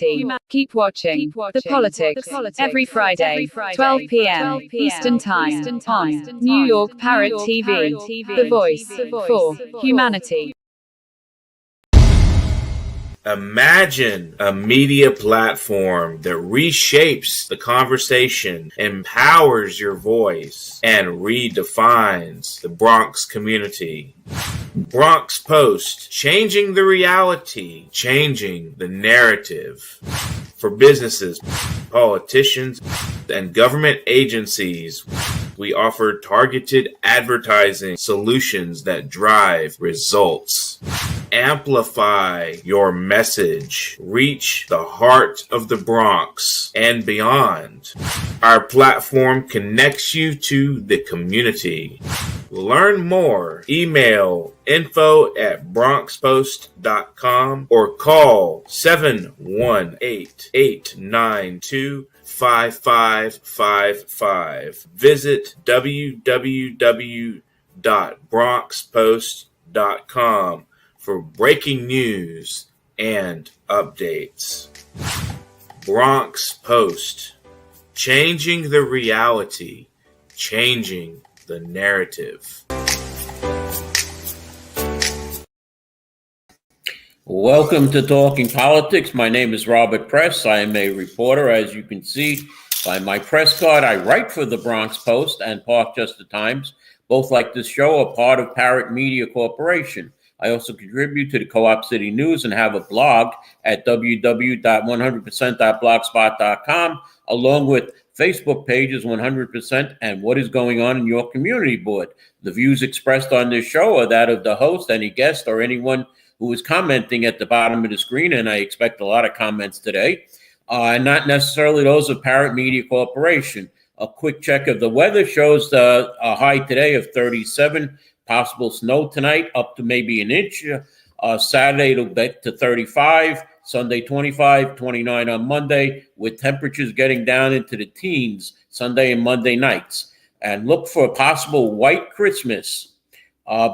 humanity. Keep watching The Politics every Friday, 12 p.m. Eastern Time on New York Parrot TV, the voice for humanity. Imagine a media platform that reshapes the conversation, empowers your voice, and redefines the Bronx community. Bronx Post, changing the reality, changing the narrative. For businesses, politicians, and government agencies, we offer targeted advertising solutions that drive results. Amplify your message. Reach the heart of the Bronx and beyond. Our platform connects you to the community. Learn more. Email info@bronxpost.com or call 718-892-5555. Visit www.bronxpost.com for breaking news and updates. Bronx Post, changing the reality, changing the narrative. Welcome to Talking Politics. My name is Robert Press. I am a reporter. As you can see by my press card, I write for the Bronx Post and Park Just Times. Both like this show are part of Parrot Media Corporation. I also contribute to the Co-op City News and have a blog at www.100%.blogspot.com, along with Facebook pages 100% and What is Going On in Your Community board. The views expressed on this show are that of the host, any guest, or anyone who is commenting at the bottom of the screen, and I expect a lot of comments today, and not necessarily those of Parrot Media Corporation. A quick check of the weather shows a high today of 37. Possible snow tonight, up to maybe an inch. Saturday, it'll get to 35. Sunday, 25, 29 on Monday, with temperatures getting down into the teens Sunday and Monday nights. And look for a possible white Christmas.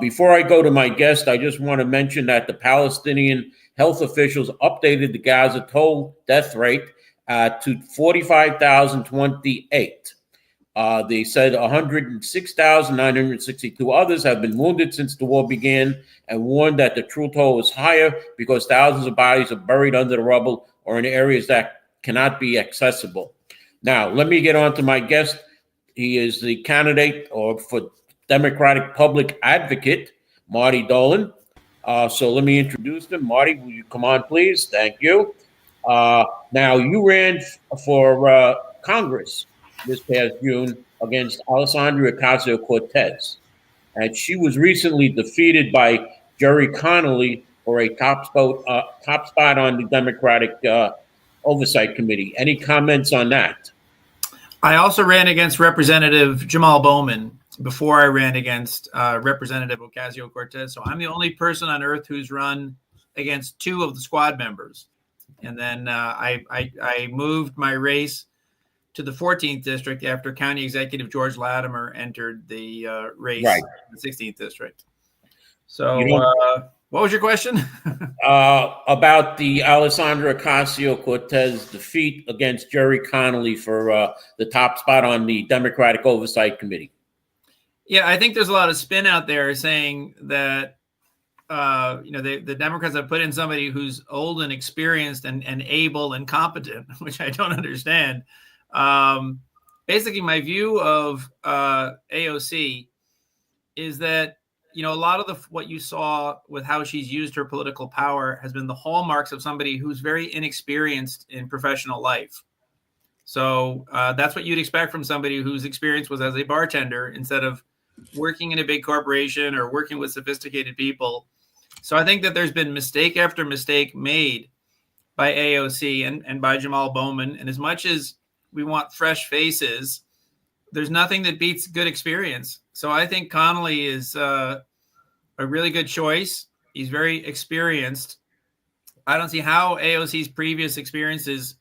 Before I go to my guest, I just want to mention that the Palestinian health officials updated the Gaza toll death rate to 45,028. They said 106,962 others have been wounded since the war began, and warned that the true toll is higher because thousands of bodies are buried under the rubble or in areas that cannot be accessible. Now, let me get on to my guest. He is the candidate for Democratic Public Advocate, Marty Dolan. So let me introduce him. Marty, will you come on, please? Thank you. Now, you ran for Congress this past June against Alessandria Ocasio-Cortez. And she was recently defeated by Jerry Connolly for a top spot on the Democratic Oversight Committee. Any comments on that? I also ran against Representative Jamal Bowman before I ran against Representative Ocasio-Cortez. So I'm the only person on earth who's run against two of the squad members. And then I moved my race to the 14th district after County Executive George Latimer entered the race in the 16th district. So what was your question? About the Alessandra Ocasio-Cortez defeat against Jerry Connolly for the top spot on the Democratic Oversight Committee. Yeah, I think there's a lot of spin out there saying that the Democrats have put in somebody who's old and experienced and able and competent, which I don't understand. Basically, my view of AOC is that, a lot of what you saw with how she's used her political power has been the hallmarks of somebody who's very inexperienced in professional life. So that's what you'd expect from somebody whose experience was as a bartender instead of working in a big corporation or working with sophisticated people. So I think that there's been mistake after mistake made by AOC and by Jamal Bowman. And as much as we want fresh faces, there's nothing that beats good experience. So I think Connolly is a really good choice. He's very experienced. I don't see how AOC's previous experiences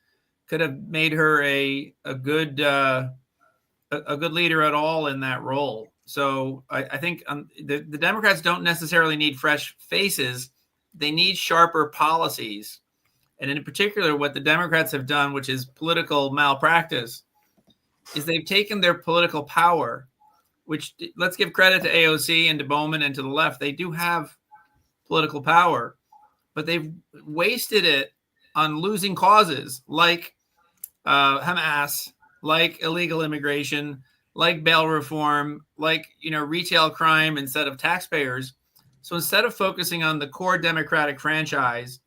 could have made her a good leader at all in that role. So I think the Democrats don't necessarily need fresh faces. They need sharper policies and in particular, what the Democrats have done, which is political malpractice, is they've taken their political power, which, let's give credit to AOC and to Bowman and to the left. They do have political power, but they've wasted it on losing causes like Hamas, like illegal immigration, like bail reform, like, retail crime instead of taxpayers. So instead of focusing on the core Democratic franchise,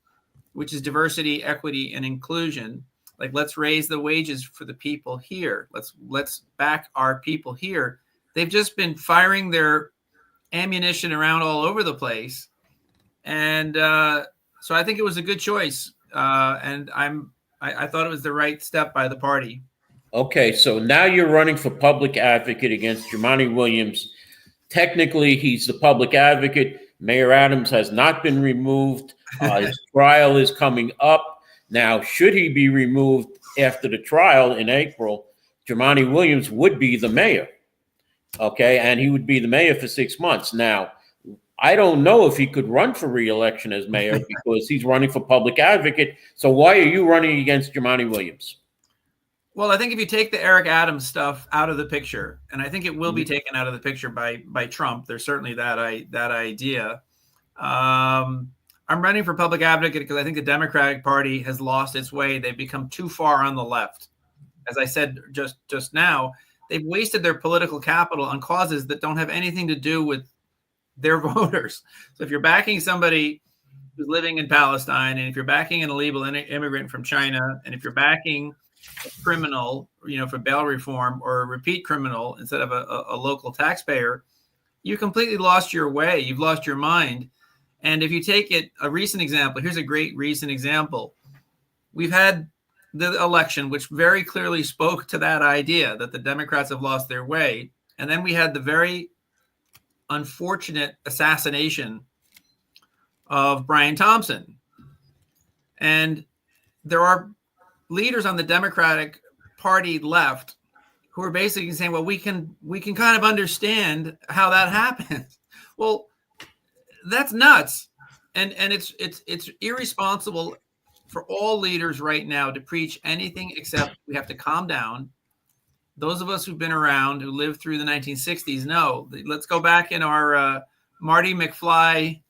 which is diversity, equity, and inclusion, like, let's raise the wages for the people here. Let's back our people here. They've just been firing their ammunition around all over the place. And so I think it was a good choice. And I thought it was the right step by the party. Okay, so now you're running for public advocate against Jumaane Williams. Technically, he's the public advocate. Mayor Adams has not been removed. His trial is coming up. Now, should he be removed after the trial in April, Jumaane Williams would be the mayor. Okay, and he would be the mayor for 6 months. Now, I don't know if he could run for re-election as mayor because he's running for public advocate. So why are you running against Jumaane Williams? Well, I think if you take the Eric Adams stuff out of the picture, and I think it will be taken out of the picture by Trump, there's certainly that idea. I'm running for public advocate because I think the Democratic Party has lost its way. They've become too far on the left. As I said just now, they've wasted their political capital on causes that don't have anything to do with their voters. So if you're backing somebody who's living in Palestine, and if you're backing an illegal immigrant from China, and if you're backing a criminal, for bail reform, or a repeat criminal instead of a local taxpayer, you completely lost your way. You've lost your mind. And if you take a recent example, here's a great recent example. We've had the election, which very clearly spoke to that idea that the Democrats have lost their way. And then we had the very unfortunate assassination of Brian Thompson. And there are leaders on the Democratic Party left who are basically saying, well, we can kind of understand how that happened. Well, that's nuts. And it's irresponsible for all leaders right now to preach anything except we have to calm down. Those of us who've been around, who lived through the 1960s, know. Let's go back in our Marty McFly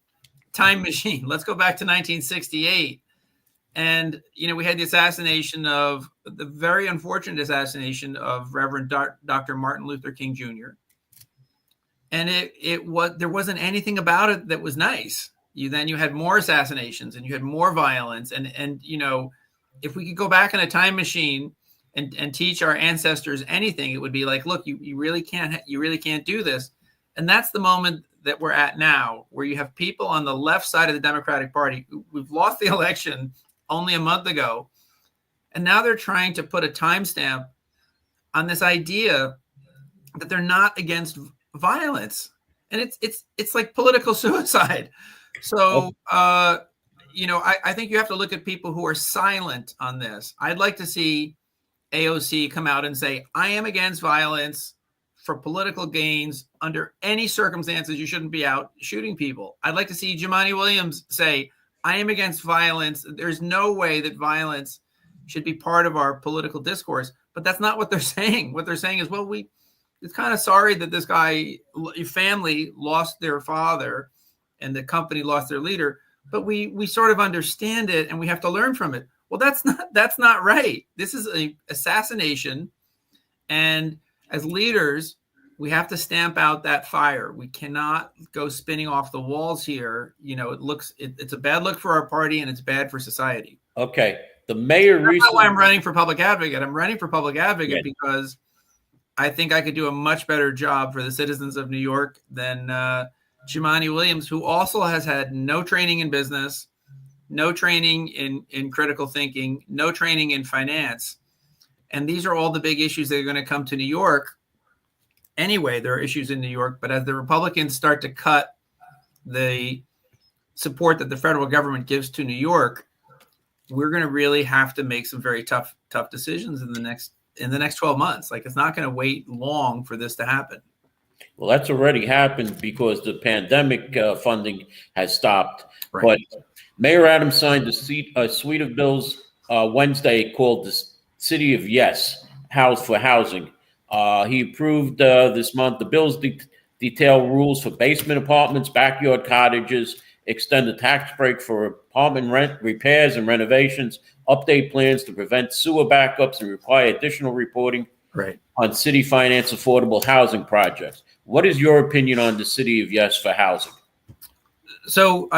time machine. Let's go back to 1968. And, we had the very unfortunate assassination of Reverend Dr. Martin Luther King Jr. And there wasn't anything about it that was nice. You had more assassinations and you had more violence. And if we could go back in a time machine and teach our ancestors anything, it would be like, look, you really can't do this. And that's the moment that we're at now, where you have people on the left side of the Democratic Party who've lost the election only a month ago. And now they're trying to put a timestamp on this idea that they're not against violence. And it's like political suicide. So, I think you have to look at people who are silent on this. I'd like to see AOC come out and say, I am against violence for political gains. Under any circumstances, you shouldn't be out shooting people. I'd like to see Jumaane Williams say, I am against violence. There's no way that violence should be part of our political discourse. But that's not what they're saying. What they're saying is, well, it's kind of sorry that this family lost their father and the company lost their leader, but we sort of understand it and we have to learn from it. Well, that's not right. This is an assassination. And as leaders, we have to stamp out that fire. We cannot go spinning off the walls here. It's a bad look for our party and it's bad for society. Okay. The mayor recently. That's why I'm running for public advocate. I'm running for public advocate because I think I could do a much better job for the citizens of New York than Jumaane Williams, who also has had no training in business, no training in critical thinking, no training in finance. And these are all the big issues that are going to come to New York. Anyway, there are issues in New York, but as the Republicans start to cut the support that the federal government gives to New York, we're going to really have to make some very tough decisions in the next 12 months. Like, it's not going to wait long for this to happen. Well, that's already happened because the pandemic funding has stopped. Right. But Mayor Adams signed a suite of bills Wednesday called the City of Yes House for Housing. He approved this month. The bills detail rules for basement apartments, backyard cottages, extend the tax break for apartment rent repairs and renovations, update plans to prevent sewer backups, and require additional reporting on city finance affordable housing projects. What is your opinion on the City of Yes for Housing? So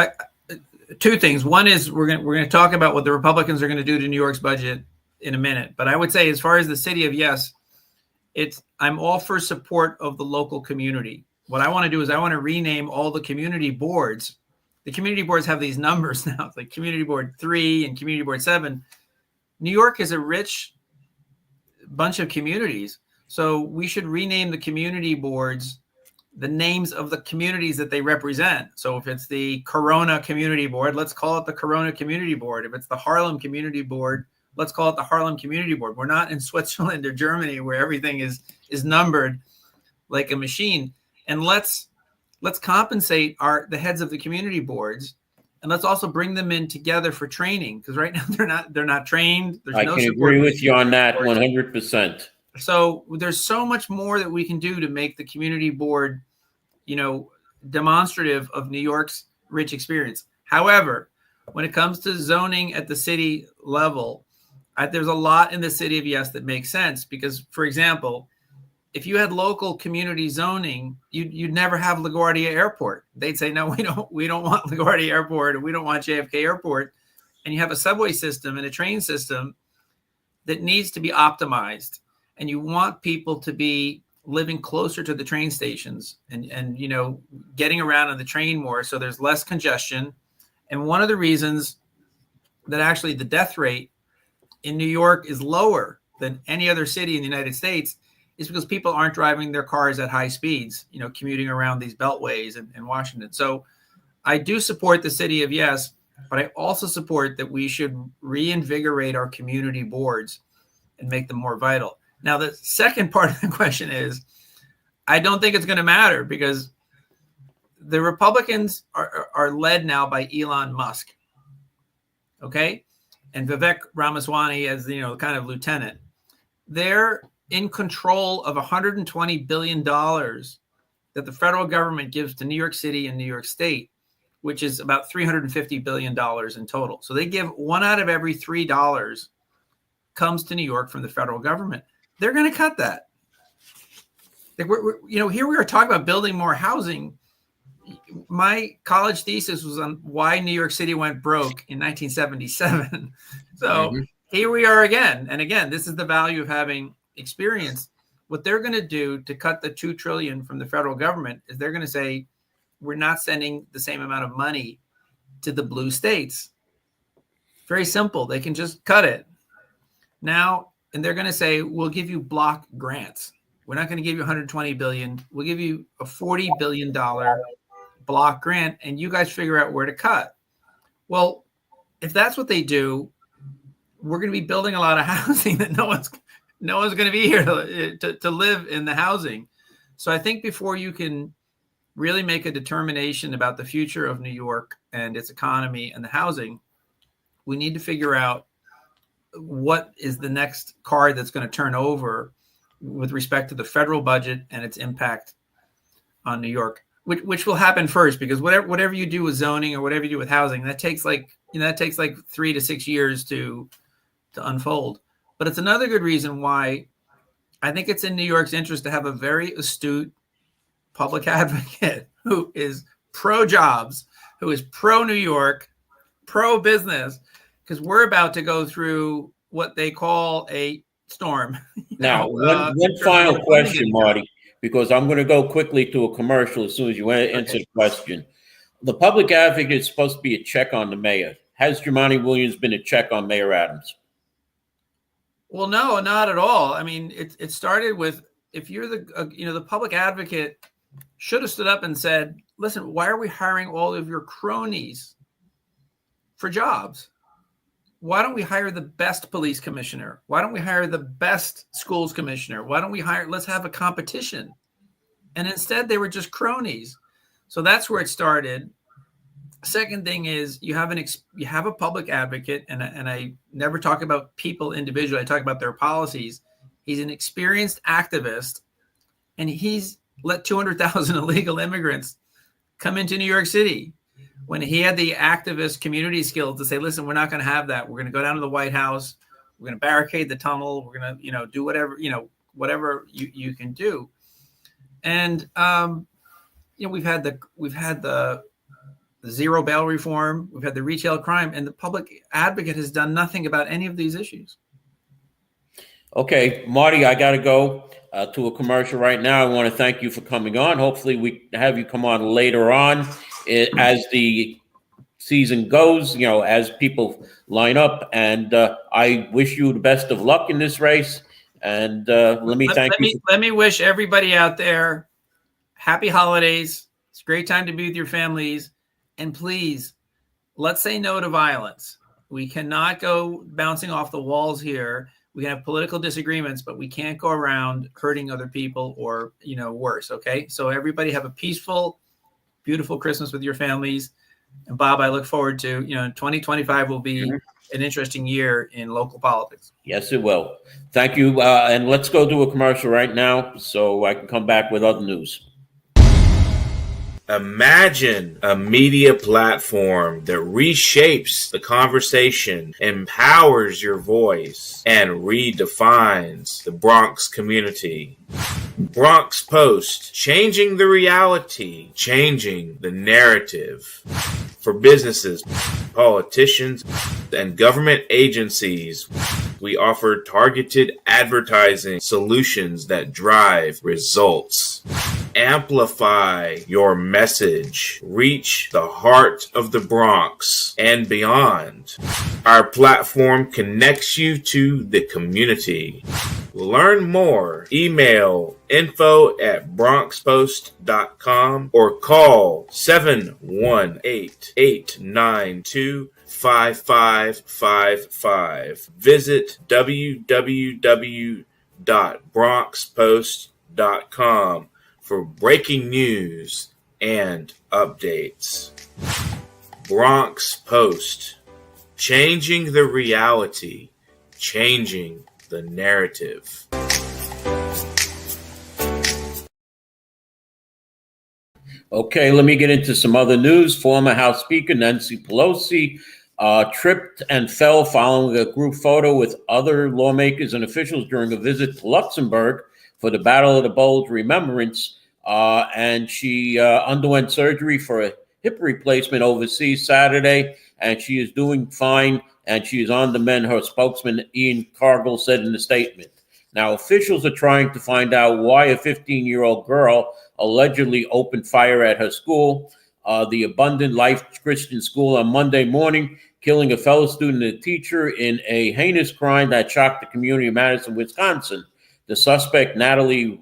two things. One is we're going to talk about what the Republicans are going to do to New York's budget in a minute. But I would say, as far as the City of Yes, I'm all for support of the local community. What I want to do is I want to rename all the community boards. The community boards have these numbers now. It's like Community Board 3 and Community Board 7. New York is a rich bunch of communities. So we should rename the community boards the names of the communities that they represent. So if it's the Corona Community Board, let's call it the Corona Community Board. If it's the Harlem Community Board, let's call it the Harlem Community Board. We're not in Switzerland or Germany where everything is numbered like a machine. And let's compensate the heads of the community boards, and let's also bring them in together for training, because right now they're not trained. I can agree with you on that 100%. So there's so much more that we can do to make the community board, demonstrative of New York's rich experience. However, when it comes to zoning at the city level, there's a lot in the City of Yes that makes sense, because, for example, if you had local community zoning, you'd never have LaGuardia Airport. They'd say, no, we don't want LaGuardia Airport, or we don't want JFK Airport. And you have a subway system and a train system that needs to be optimized. And you want people to be living closer to the train stations and getting around on the train more, so there's less congestion. And one of the reasons that actually the death rate in New York is lower than any other city in the United States is because people aren't driving their cars at high speeds, commuting around these beltways in Washington. So I do support the City of Yes, but I also support that we should reinvigorate our community boards and make them more vital. Now, the second part of the question is, I don't think it's going to matter, because the Republicans are led now by Elon Musk. Okay. And Vivek Ramaswamy as, kind of lieutenant. They're in control of $120 billion that the federal government gives to New York City and New York State, which is about $350 billion in total. So they give $1 out of every $3 comes to New York from the federal government. They're going to cut that. Here we are talking about building more housing. My college thesis was on why New York City went broke in 1977. So Here we are again. And again, this is the value of having experience. What they're going to do to cut the $2 trillion from the federal government is they're going to say, we're not sending the same amount of money to the blue states. Very simple. They can just cut it. Now, and they're going to say, we'll give you block grants. We're not going to give you $120 billion. We'll give you a $40 billion block grant, and you guys figure out where to cut. Well, if that's what they do, we're going to be building a lot of housing that no one's going to be here to live in the housing. So I think before you can really make a determination about the future of New York and its economy and the housing, we need to figure out what is the next card that's going to turn over with respect to the federal budget and its impact on New York, which will happen first, because whatever you do with zoning or whatever you do with housing, that takes like 3 to 6 years to unfold. But it's another good reason why I think it's in New York's interest to have a very astute public advocate who is pro-jobs, who is pro-New York, pro-business, because we're about to go through what they call a storm. Now, one final question, Marty, because I'm going to go quickly to a commercial as soon as you answer the question. The public advocate is supposed to be a check on the mayor. Has Jumaane Williams been a check on Mayor Adams? Well, no, not at all. I mean, it started with, if you're the public advocate should have stood up and said, listen, why are we hiring all of your cronies for jobs? Why don't we hire the best police commissioner? Why don't we hire the best schools commissioner? Why don't we let's have a competition. And instead they were just cronies. So that's where it started. Second thing is you have a public advocate, and I never talk about people individually. I talk about their policies. He's an experienced activist, and he's let 200,000 illegal immigrants come into New York City. When he had the activist community skills to say, listen, we're not going to have that. We're going to go down to the White House. We're going to barricade the tunnel. We're going to, do whatever, whatever you can do. And, we've had the zero bail reform. We've had the retail crime, and the public advocate has done nothing about any of these issues. Okay, Marty, I got to go to a commercial right now. I want to thank you for coming on. Hopefully we have you come on later on as the season goes, as people line up. And I wish you the best of luck in this race. And let me wish everybody out there happy holidays. It's a great time to be with your families. And please, let's say no to violence. We cannot go bouncing off the walls here. We can have political disagreements, but we can't go around hurting other people or, worse. Okay. So everybody have a peaceful, beautiful Christmas with your families. And Bob, I look forward to, 2025 will be an interesting year in local politics. Yes, it will. Thank you. And let's go to a commercial right now so I can come back with other news. Imagine a media platform that reshapes the conversation, empowers your voice, and redefines the Bronx community. Bronx Post, changing the reality, changing the narrative. For businesses, politicians, and government agencies, we offer targeted advertising solutions that drive results. Amplify your message. Reach the heart of the Bronx and beyond. Our platform connects you to the community. Learn more. Email info@bronxpost.com or call 718-892-5555. Visit www.bronxpost.com for breaking news and updates. Bronx Post, changing the reality, changing the narrative. Okay, let me get into some other news. Former House Speaker Nancy Pelosi tripped and fell following a group photo with other lawmakers and officials during a visit to Luxembourg for the Battle of the Bulge remembrance. And she underwent surgery for a hip replacement overseas Saturday, and she is doing fine, and she is on the mend, her spokesman Ian Cargill said in a statement. Now, officials are trying to find out why a 15-year-old girl allegedly opened fire at her school, the Abundant Life Christian School, on Monday morning, killing a fellow student and a teacher in a heinous crime that shocked the community of Madison, Wisconsin. The suspect, Natalie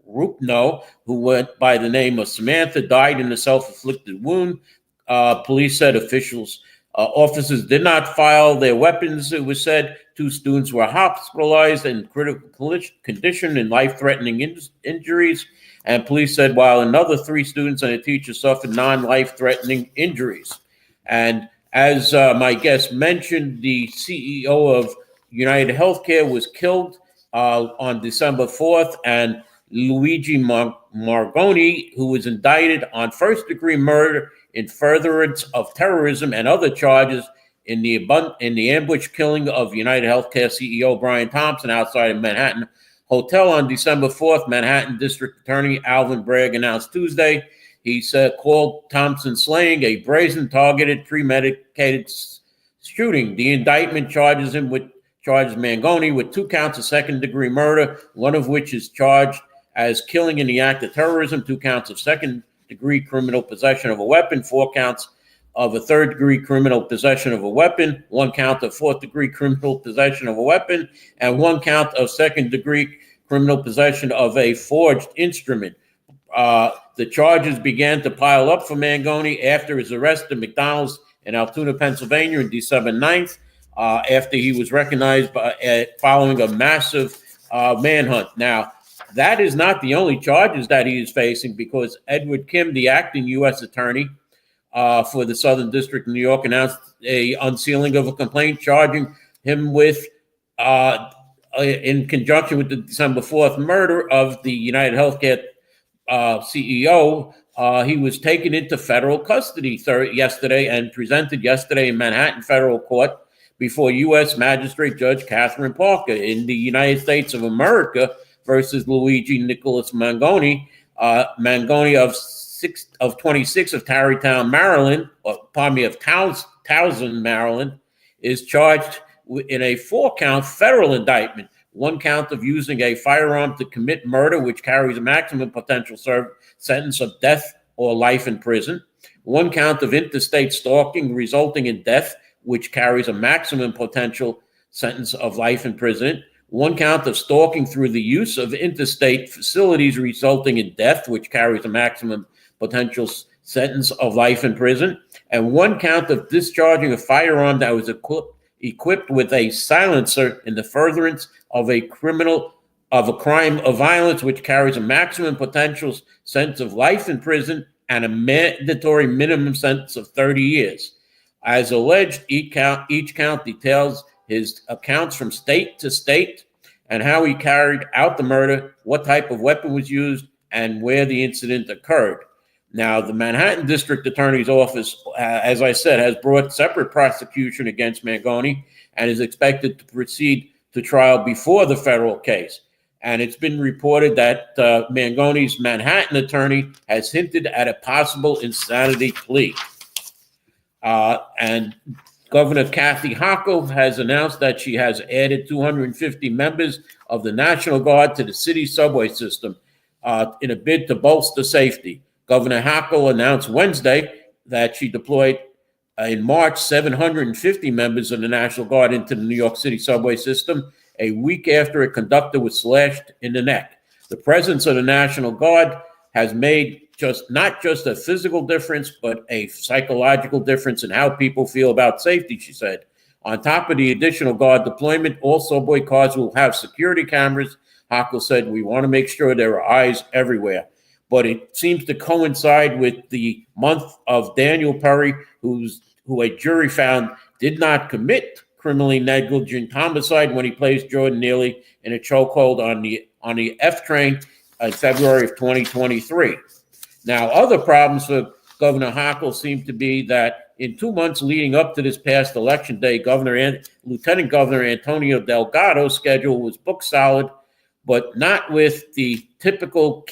Rupno, who went by the name of Samantha, died in a self-inflicted wound. Police said officers did not file their weapons. It was said 2 students were hospitalized in critical condition and life-threatening injuries. And police said while another 3 students and a teacher suffered non-life-threatening injuries. And as my guest mentioned, the CEO of United Healthcare was killed on December 4th, and Luigi Margoni, who was indicted on first-degree murder in furtherance of terrorism and other charges in the ambush killing of United Healthcare CEO Brian Thompson outside of Manhattan Hotel on December 4th, Manhattan District Attorney Alvin Bragg announced Tuesday. He called Thompson's slaying a brazen, targeted, premeditated shooting. The indictment charges Mangoni with 2 counts of second-degree murder, one of which is charged as killing in the act of terrorism, 2 counts of second-degree criminal possession of a weapon, 4 counts of a third-degree criminal possession of a weapon, 1 count of fourth-degree criminal possession of a weapon, and 1 count of second-degree criminal possession of a forged instrument. The charges began to pile up for Mangoni after his arrest at McDonald's in Altoona, Pennsylvania on December 9th, after he was recognized following a massive manhunt. Now, that is not the only charges that he is facing, because Edward Kim, the acting U.S. attorney, for the Southern District of New York announced a unsealing of a complaint charging him with, in conjunction with the December 4th murder of the United Healthcare CEO. He was taken into federal custody yesterday and presented yesterday in Manhattan federal court before U.S. Magistrate Judge Catherine Parker in the United States of America versus Luigi Nicholas Mangoni. Mangoni of 26 of Tarrytown, Maryland, of Towson, Maryland, is charged in a 4-count federal indictment. 1 count of using a firearm to commit murder, which carries a maximum potential sentence of death or life in prison. 1 count of interstate stalking resulting in death, which carries a maximum potential sentence of life in prison. 1 count of stalking through the use of interstate facilities resulting in death, which carries a maximum potential sentence of life in prison. And 1 count of discharging a firearm that was equipped with a silencer in the furtherance of a crime of violence, which carries a maximum potential sentence of life in prison and a mandatory minimum sentence of 30 years. As alleged, each count details his accounts from state to state and how he carried out the murder, what type of weapon was used, and where the incident occurred. Now, the Manhattan District Attorney's Office, as I said, has brought separate prosecution against Mangoni and is expected to proceed to trial before the federal case. And it's been reported that Mangoni's Manhattan attorney has hinted at a possible insanity plea. And Governor Kathy Hochul has announced that she has added 250 members of the National Guard to the city subway system in a bid to bolster safety. Governor Hochul announced Wednesday that she deployed in March 750 members of the National Guard into the New York City subway system, a week after a conductor was slashed in the neck. The presence of the National Guard has made not just a physical difference, but a psychological difference in how people feel about safety, she said. On top of the additional Guard deployment, all subway cars will have security cameras. Hochul said, "We want to make sure there are eyes everywhere." But it seems to coincide with the month of Daniel Perry, who a jury found did not commit criminally negligent homicide when he placed Jordan Neely in a chokehold on the F train in February of 2023. Now, other problems for Governor Hochul seem to be that in 2 months leading up to this past election day, Lieutenant Governor Antonio Delgado's schedule was booked solid, but not with the typical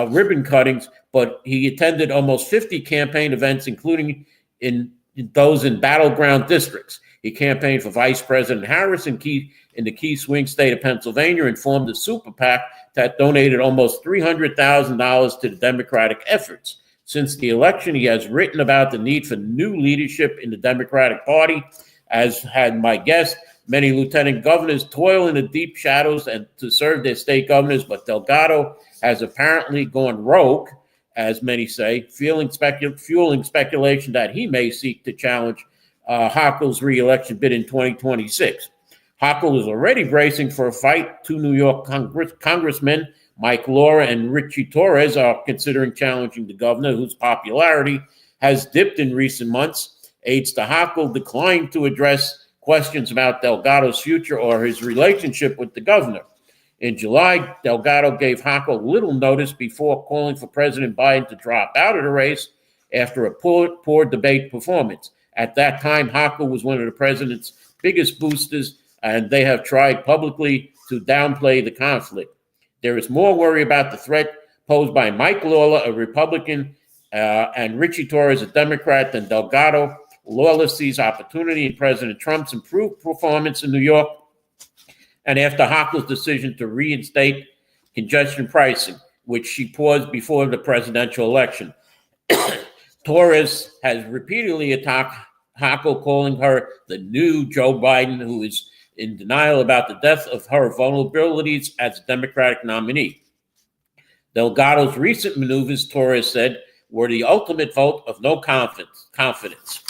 ribbon cuttings, but he attended almost 50 campaign events, including in those in battleground districts. He campaigned for Vice President Harris in the key swing state of Pennsylvania and formed a super PAC that donated almost $300,000 to the Democratic efforts. Since the election, he has written about the need for new leadership in the Democratic Party, as had my guest. Many lieutenant governors toil in the deep shadows and to serve their state governors, but Delgado has apparently gone rogue, as many say, fueling speculation that he may seek to challenge Hochul's re-election bid in 2026. Hochul is already bracing for a fight. 2 New York congressmen, Mike Laura and Richie Torres, are considering challenging the governor, whose popularity has dipped in recent months. Aides to Hochul declined to address questions about Delgado's future or his relationship with the governor. In July, Delgado gave Hochul little notice before calling for President Biden to drop out of the race after a poor debate performance. At that time, Hochul was one of the president's biggest boosters, and they have tried publicly to downplay the conflict. There is more worry about the threat posed by Mike Lawler, a Republican, and Richie Torres, a Democrat, than Delgado. Lawler sees opportunity in President Trump's improved performance in New York, and after Hochul's decision to reinstate congestion pricing, which she paused before the presidential election. Torres has repeatedly attacked Hochul, calling her the new Joe Biden, who is in denial about the depth of her vulnerabilities as a Democratic nominee. Delgado's recent maneuvers, Torres said, were the ultimate vote of no confidence.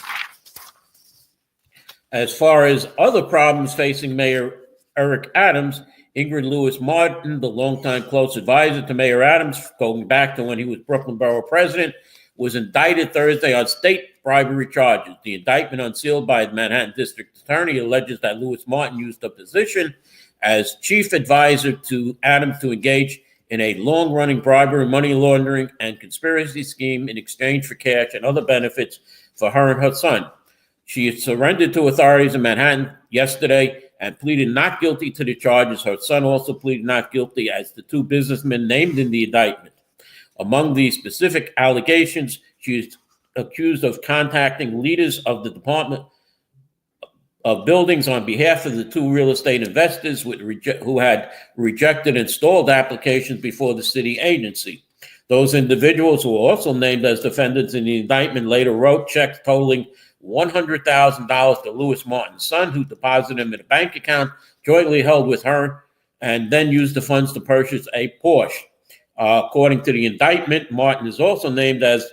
As far as other problems facing Mayor Eric Adams, Ingrid Lewis-Martin, the longtime close advisor to Mayor Adams, going back to when he was Brooklyn Borough president, was indicted Thursday on state bribery charges. The indictment, unsealed by the Manhattan District Attorney, alleges that Lewis Martin used a position as chief advisor to Adams to engage in a long-running bribery, money laundering, and conspiracy scheme in exchange for cash and other benefits for her and her son. She surrendered to authorities in Manhattan yesterday and pleaded not guilty to the charges. Her son also pleaded not guilty as the two businessmen named in the indictment. Among the specific allegations, she is accused of contacting leaders of the Department of Buildings on behalf of the two real estate investors who had rejected installed applications before the city agency. Those individuals who were also named as defendants in the indictment later wrote checks totaling $100,000 to Lewis Martin's son, who deposited them in a bank account jointly held with her, and then used the funds to purchase a Porsche. According to the indictment, Martin is also named as,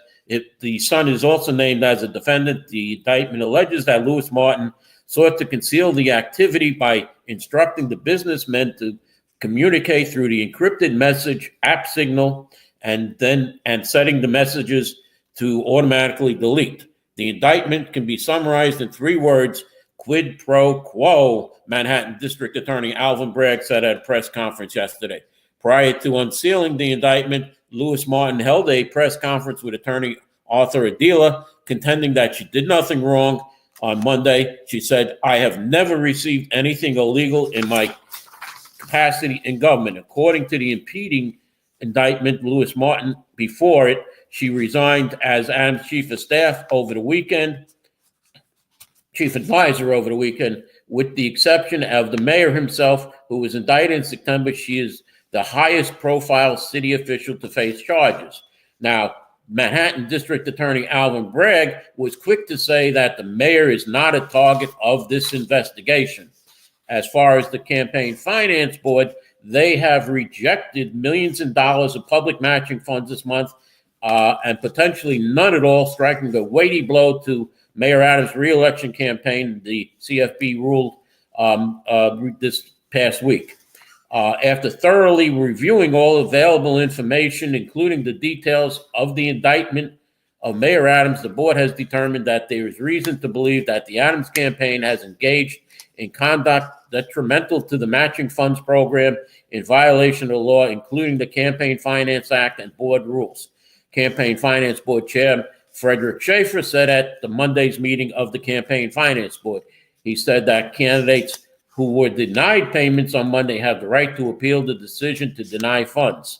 the son is also named as a defendant. The indictment alleges that Lewis Martin sought to conceal the activity by instructing the businessmen to communicate through the encrypted message app Signal and setting the messages to automatically delete. The indictment can be summarized in 3 words: quid pro quo, Manhattan District Attorney Alvin Bragg said at a press conference yesterday. Prior to unsealing the indictment, Lewis Martin held a press conference with attorney Arthur Adila, contending that she did nothing wrong. On Monday, she said, "I have never received anything illegal in my capacity in government." According to the impeding indictment, Lewis Martin, before it, she resigned as Adams' chief of staff over the weekend, chief advisor over the weekend, with the exception of the mayor himself, who was indicted in September. She is the highest profile city official to face charges. Now, Manhattan District Attorney Alvin Bragg was quick to say that the mayor is not a target of this investigation. As far as the Campaign Finance Board, they have rejected millions of dollars of public matching funds this month, and potentially none at all, striking a weighty blow to Mayor Adams' re-election campaign, the CFB ruled this past week. After thoroughly reviewing all available information, including the details of the indictment of Mayor Adams, the board has determined that there is reason to believe that the Adams campaign has engaged in conduct detrimental to the matching funds program in violation of the law, including the Campaign Finance Act and board rules. Campaign Finance Board Chair Frederick Schaefer said at the Monday's meeting of the Campaign Finance Board, he said that candidates who were denied payments on Monday have the right to appeal the decision to deny funds.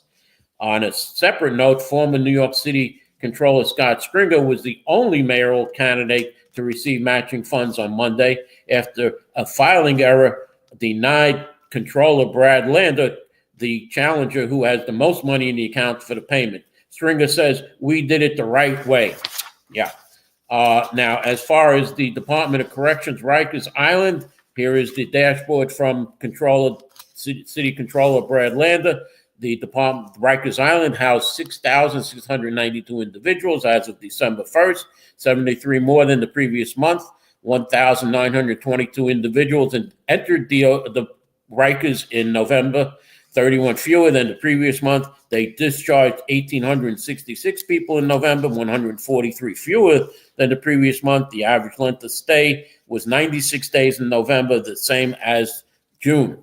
On a separate note, former New York City Controller Scott Stringer was the only mayoral candidate to receive matching funds on Monday after a filing error denied Controller Brad Lander, the challenger who has the most money in the account, for the payment. Stringer says, "We did it the right way." Yeah. Now, as far as the Department of Corrections, Rikers Island, here is the dashboard from City Controller Brad Lander. The Department of Rikers Island housed 6,692 individuals as of December 1st, 73 more than the previous month. 1,922 individuals entered the Rikers in November, 31 fewer than the previous month. They discharged 1,866 people in November, 143 fewer than the previous month. The average length of stay was 96 days in November, the same as June.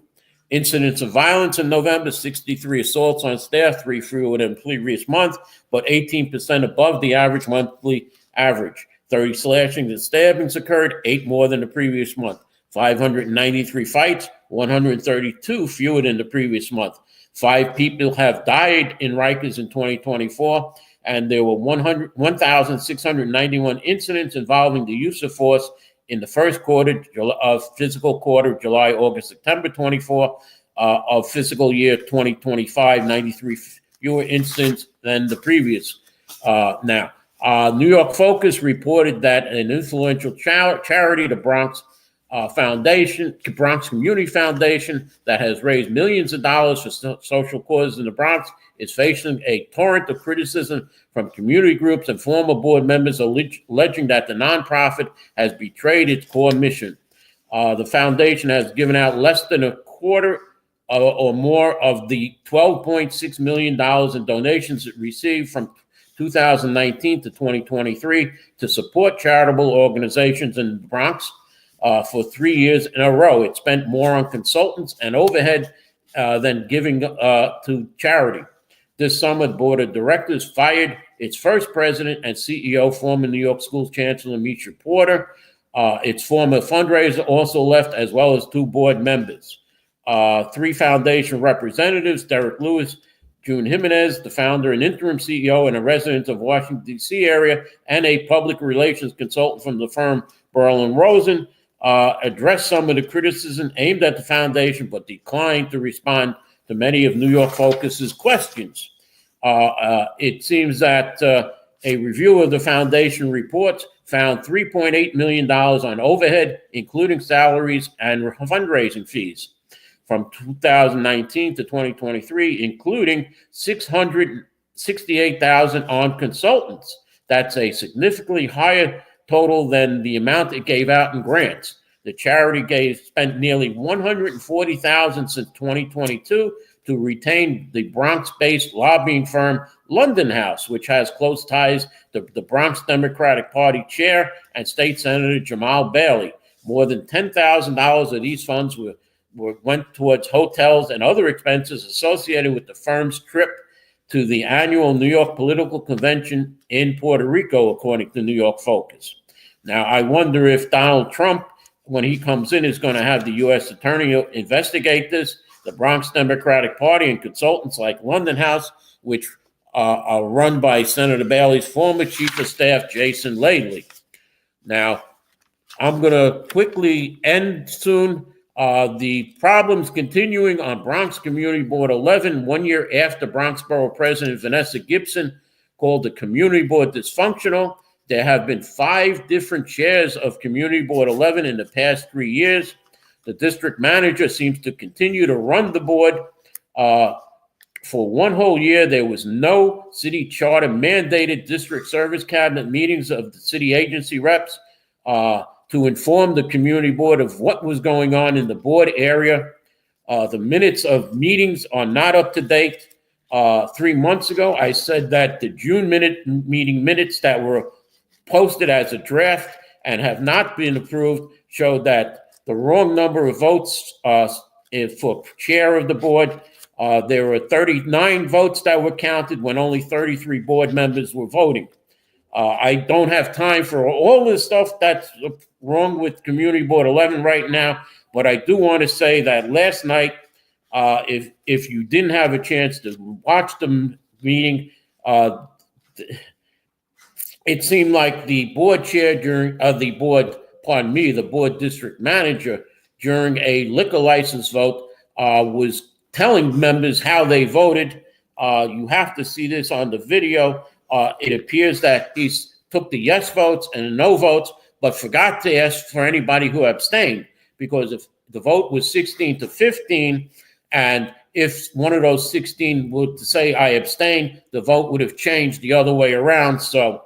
Incidents of violence in November: 63 assaults on staff, 3 fewer than the previous month, but 18% above the average monthly average. 30 slashings and stabbings occurred, 8 more than the previous month. 593 fights, 132 fewer than the previous month. 5 people have died in Rikers in 2024, and there were 1,691 incidents involving the use of force in the first quarter of fiscal quarter, July, August, September 24, of fiscal year 2025, 93 fewer incidents than the previous. New York Focus reported that an influential charity, the Bronx Community Foundation, that has raised millions of dollars for social causes in the Bronx, is facing a torrent of criticism from community groups and former board members alleging that the nonprofit has betrayed its core mission. The foundation has given out less than a quarter or more of the $12.6 million in donations it received from 2019 to 2023 to support charitable organizations in the Bronx for 3 years in a row. It spent more on consultants and overhead than giving to charity. This summer, the board of directors fired its first president and CEO, former New York School Chancellor Mutiu Porter. Its former fundraiser also left, as well as 2 board members. 3 foundation representatives, Derek Lewis, June Jimenez, the founder and interim CEO and a resident of Washington, D.C. area, and a public relations consultant from the firm Berlin Rosen, addressed some of the criticism aimed at the foundation, but declined to respond to many of New York Focus's questions. It seems that a review of the foundation reports found $3.8 million on overhead, including salaries and fundraising fees, from 2019 to 2023, including $668,000 on consultants. That's a significantly higher total than the amount it gave out in grants. The charity spent nearly $140,000 since 2022 to retain the Bronx-based lobbying firm London House, which has close ties to the Bronx Democratic Party chair and State Senator Jamal Bailey. More than $10,000 of these funds went towards hotels and other expenses associated with the firm's trip to the annual New York political convention in Puerto Rico, according to New York Focus. Now, I wonder if Donald Trump, when he comes in, is going to have the U.S. attorney investigate this. The Bronx Democratic Party and consultants like London House, which are run by Senator Bailey's former chief of staff, Jason Laley. Now, I'm going to quickly end soon. The problems continuing on Bronx Community Board 11, 1 year after Bronx Borough President Vanessa Gibson called the Community Board dysfunctional. There have been 5 different chairs of Community Board 11 in the past 3 years. The district manager seems to continue to run the board. For 1 whole year, there was no city charter mandated district service cabinet meetings of the city agency reps to inform the community board of what was going on in the board area. The minutes of meetings are not up to date. 3 months ago, I said that the June meeting minutes that were posted as a draft and have not been approved showed that the wrong number of votes for chair of the board. There were 39 votes that were counted when only 33 board members were voting. I don't have time for all this stuff that's wrong with Community Board 11 right now, but I do want to say that last night, if you didn't have a chance to watch the meeting, it seemed like the board chair the board district manager during a liquor license vote was telling members how they voted. You have to see this on the video. It appears that he took the yes votes and the no votes, but forgot to ask for anybody who abstained, because if the vote was 16-15, and if one of those 16 would say I abstain, the vote would have changed the other way around. So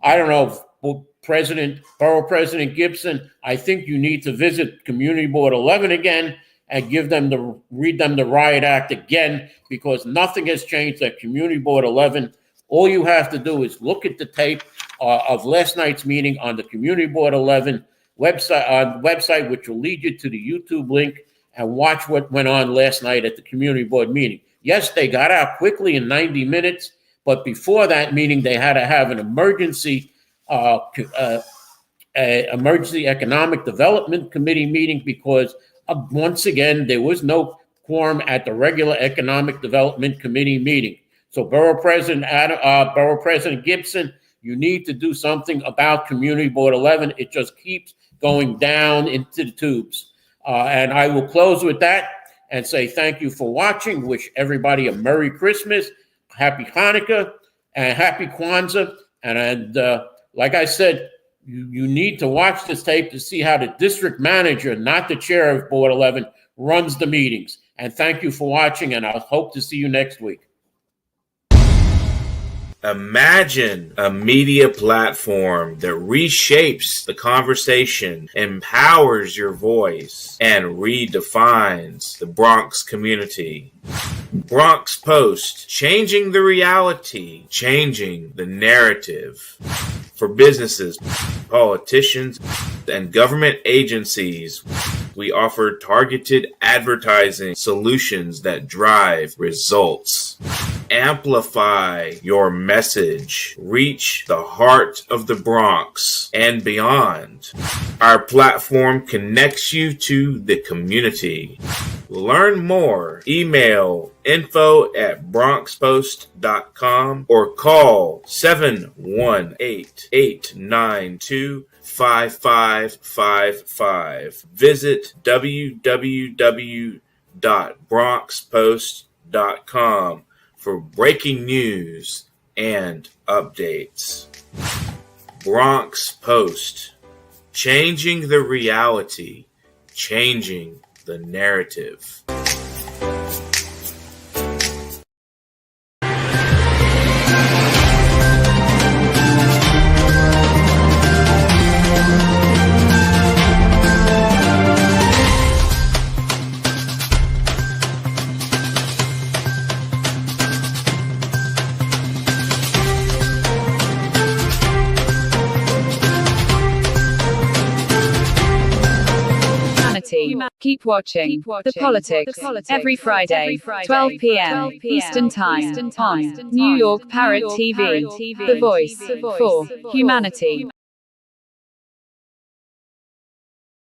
I don't know, Borough President Gibson, I think you need to visit Community Board 11 again and read them the Riot Act again, because nothing has changed at Community Board 11. All you have to do is look at the tape of last night's meeting on the Community Board 11 website, which will lead you to the YouTube link, and watch what went on last night at the Community Board meeting. Yes, they got out quickly in 90 minutes, but before that meeting, they had to have an emergency Economic Development Committee meeting because, once again, there was no quorum at the regular Economic Development Committee meeting. So Borough President Gibson, you need to do something about Community Board 11. It just keeps going down into the tubes. And I will close with that and say thank you for watching. Wish everybody a Merry Christmas, Happy Hanukkah, and Happy Kwanzaa. And like I said, you need to watch this tape to see how the district manager, not the chair of Board 11, runs the meetings. And thank you for watching, and I hope to see you next week. Imagine a media platform that reshapes the conversation, empowers your voice, and redefines the Bronx community. Bronx Post, changing the reality, changing the narrative. For businesses, politicians, and government agencies, we offer targeted advertising solutions that drive results. Amplify your message. Reach the heart of the Bronx and beyond. Our platform connects you to the community. Learn more. Email info@bronxpost.com or call 718-892-5555. Visit www.bronxpost.com for breaking news and updates. Bronx Post, changing the reality, changing the narrative. Keep watching The Politics every Friday, 12 p.m. Eastern Time on New York Parrot TV, the voice for humanity.